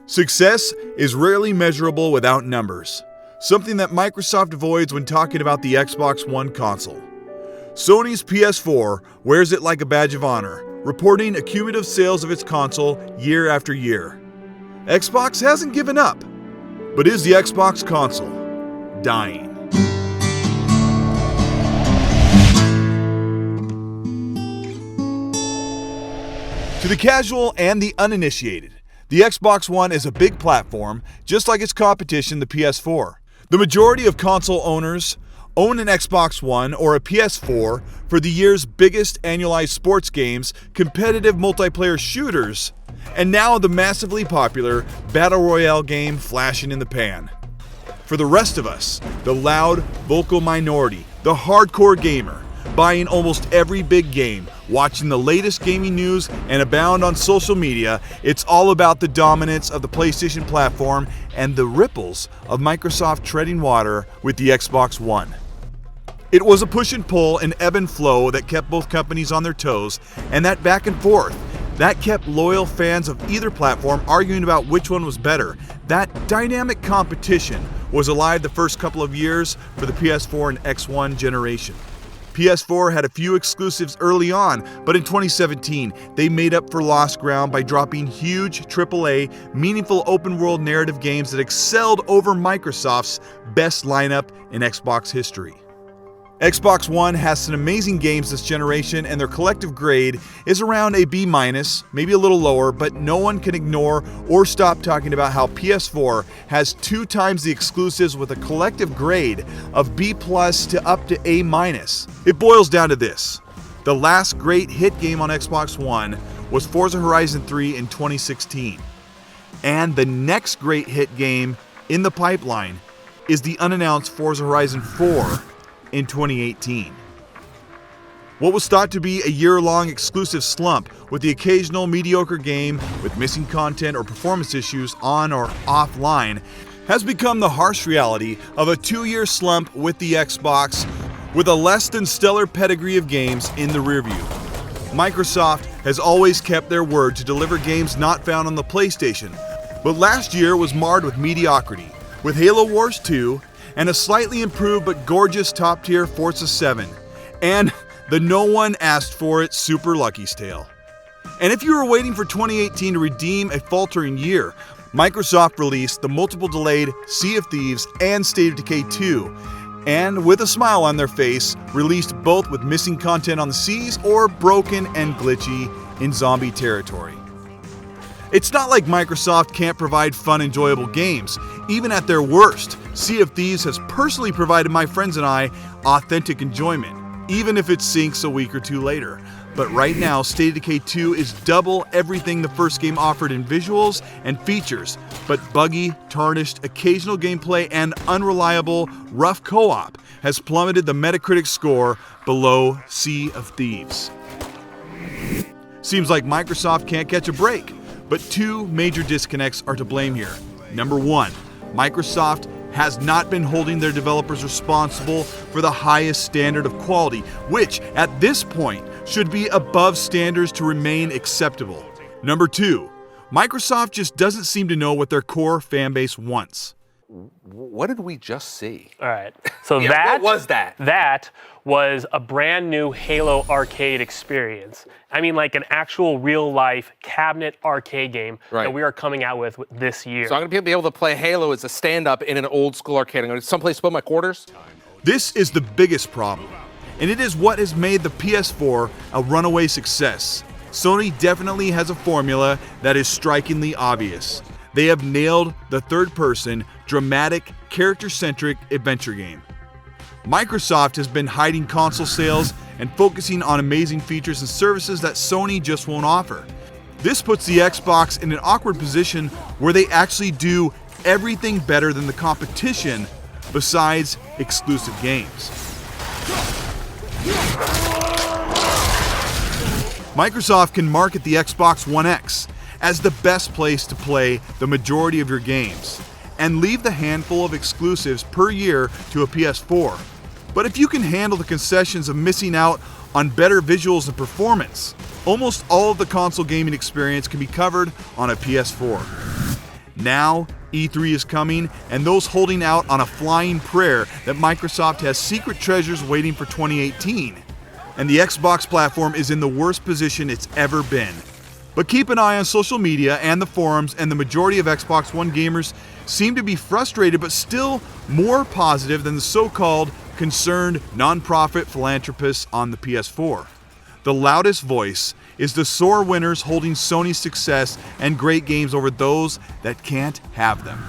Success is rarely measurable without numbers, something that Microsoft avoids when talking about the Xbox One console. Sony's PS4 wears it like a badge of honor, reporting cumulative sales of its console year after year. Xbox hasn't given up, but is the Xbox console dying? To the casual and the uninitiated, the Xbox One is a big platform, just like its competition, the PS4. The majority of console owners own an Xbox One or a PS4 for the year's biggest annualized sports games, competitive multiplayer shooters, and now the massively popular Battle Royale game flashing in the pan. For the rest of us, the loud, vocal minority, the hardcore gamer, buying almost every big game, watching the latest gaming news, and abound on social media, it's all about the dominance of the PlayStation platform and the ripples of Microsoft treading water with the Xbox One. It was a push and pull, an ebb and flow that kept both companies on their toes, and that back and forth, that kept loyal fans of either platform arguing about which one was better. That dynamic competition was alive the first couple of years for the PS4 and X1 generation. PS4 had a few exclusives early on, but in 2017, they made up for lost ground by dropping huge AAA, meaningful open-world narrative games that excelled over Microsoft's best lineup in Xbox history. Xbox One has some amazing games this generation, and their collective grade is around a B-, maybe a little lower, but no one can ignore or stop talking about how PS4 has 2 times the exclusives with a collective grade of B+ to up to A-. It boils down to this. The last great hit game on Xbox One was Forza Horizon 3 in 2016. And the next great hit game in the pipeline is the unannounced Forza Horizon 4 in 2018. What was thought to be a year-long exclusive slump with the occasional mediocre game with missing content or performance issues on or offline has become the harsh reality of a 2-year slump with the Xbox, with a less than stellar pedigree of games in the rearview. Microsoft has always kept their word to deliver games not found on the PlayStation, but last year was marred with mediocrity, with Halo Wars 2 and a slightly improved but gorgeous top-tier Forza 7, and the no-one-asked-for-it Super Lucky's Tale. And if you were waiting for 2018 to redeem a faltering year, Microsoft released the multiple-delayed Sea of Thieves and State of Decay 2, and with a smile on their face, released both with missing content on the seas or broken and glitchy in zombie territory. It's not like Microsoft can't provide fun, enjoyable games. Even at their worst, Sea of Thieves has personally provided my friends and I authentic enjoyment, even if it sinks a week or two later. But right now, State of Decay 2 is double everything the first game offered in visuals and features, but buggy, tarnished, occasional gameplay, and unreliable, rough co-op has plummeted the Metacritic score below Sea of Thieves. Seems like Microsoft can't catch a break. But 2 major disconnects are to blame here. Number 1, Microsoft has not been holding their developers responsible for the highest standard of quality, which at this point should be above standards to remain acceptable. Number 2, Microsoft just doesn't seem to know what their core fanbase wants. What did we just see? All right, so what was that? That was a brand new Halo arcade experience. I mean, like an actual real-life cabinet arcade game that we are coming out with this year. So I'm gonna be able to play Halo as a stand-up in an old-school arcade. I'm gonna someplace to put my quarters. This is the biggest problem, and it is what has made the PS4 a runaway success. Sony definitely has a formula that is strikingly obvious. They have nailed the third-person, dramatic, character-centric adventure game. Microsoft has been hiding console sales and focusing on amazing features and services that Sony just won't offer. This puts the Xbox in an awkward position where they actually do everything better than the competition besides exclusive games. Microsoft can market the Xbox One X as the best place to play the majority of your games, and leave the handful of exclusives per year to a PS4. But if you can handle the concessions of missing out on better visuals and performance, almost all of the console gaming experience can be covered on a PS4. Now, E3 is coming, and those holding out on a flying prayer that Microsoft has secret treasures waiting for 2018. And the Xbox platform is in the worst position it's ever been. But keep an eye on social media and the forums, and the majority of Xbox One gamers seem to be frustrated but still more positive than the so-called concerned non-profit philanthropists on the PS4. The loudest voice is the sore winners holding Sony's success and great games over those that can't have them.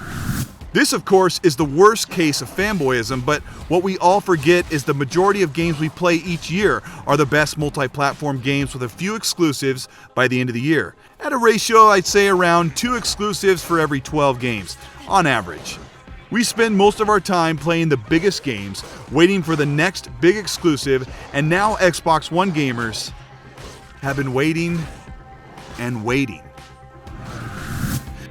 This, of course, is the worst case of fanboyism, but what we all forget is the majority of games we play each year are the best multi-platform games with a few exclusives by the end of the year. At a ratio, I'd say around 2 exclusives for every 12 games, on average. We spend most of our time playing the biggest games, waiting for the next big exclusive, and now Xbox One gamers have been waiting and waiting.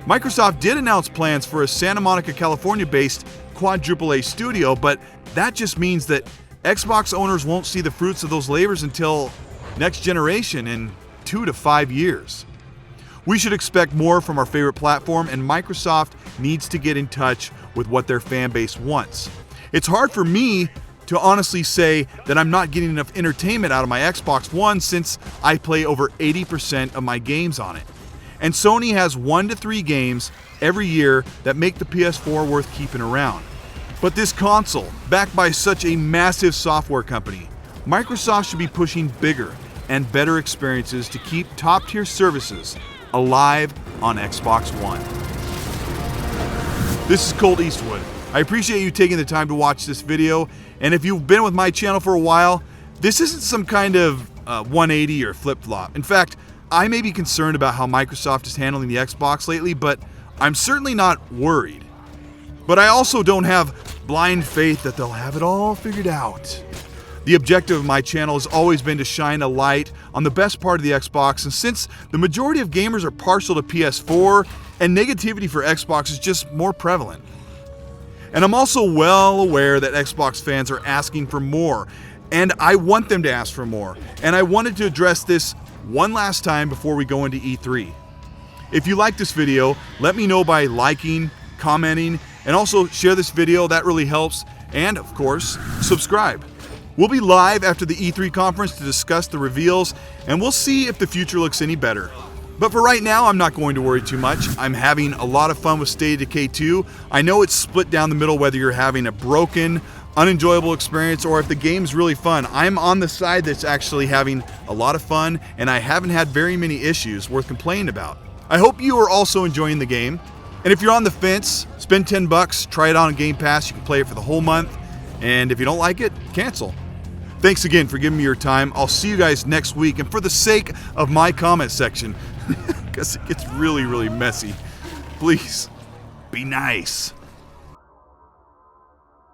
Microsoft did announce plans for a Santa Monica, California-based quadruple A studio, but that just means that Xbox owners won't see the fruits of those labors until next generation in 2 to 5 years. We should expect more from our favorite platform, and Microsoft needs to get in touch with what their fan base wants. It's hard for me to honestly say that I'm not getting enough entertainment out of my Xbox One since I play over 80% of my games on it. And Sony has 1 to 3 games every year that make the PS4 worth keeping around. But this console, backed by such a massive software company, Microsoft should be pushing bigger and better experiences to keep top-tier services alive on Xbox One. This is Colteastwood. I appreciate you taking the time to watch this video, and if you've been with my channel for a while, this isn't some kind of 180 or flip-flop. In fact, I may be concerned about how Microsoft is handling the Xbox lately, but I'm certainly not worried. But I also don't have blind faith that they'll have it all figured out. The objective of my channel has always been to shine a light on the best part of the Xbox, and since the majority of gamers are partial to PS4, and negativity for Xbox is just more prevalent. And I'm also well aware that Xbox fans are asking for more, and I want them to ask for more, and I wanted to address this one last time before we go into E3. If you like this video, let me know by liking, commenting, and also share this video, that really helps, and of course, subscribe. We'll be live after the E3 conference to discuss the reveals, and we'll see if the future looks any better. But for right now, I'm not going to worry too much. I'm having a lot of fun with State of Decay 2. I know it's split down the middle whether you're having a broken, unenjoyable experience or if the game's really fun. I'm on the side that's actually having a lot of fun, and I haven't had very many issues worth complaining about. I hope you are also enjoying the game. And if you're on the fence, spend $10, try it on Game Pass. You can play it for the whole month. And if you don't like it, cancel. Thanks again for giving me your time. I'll see you guys next week. And for the sake of my comment section, because it gets really, really messy, please be nice.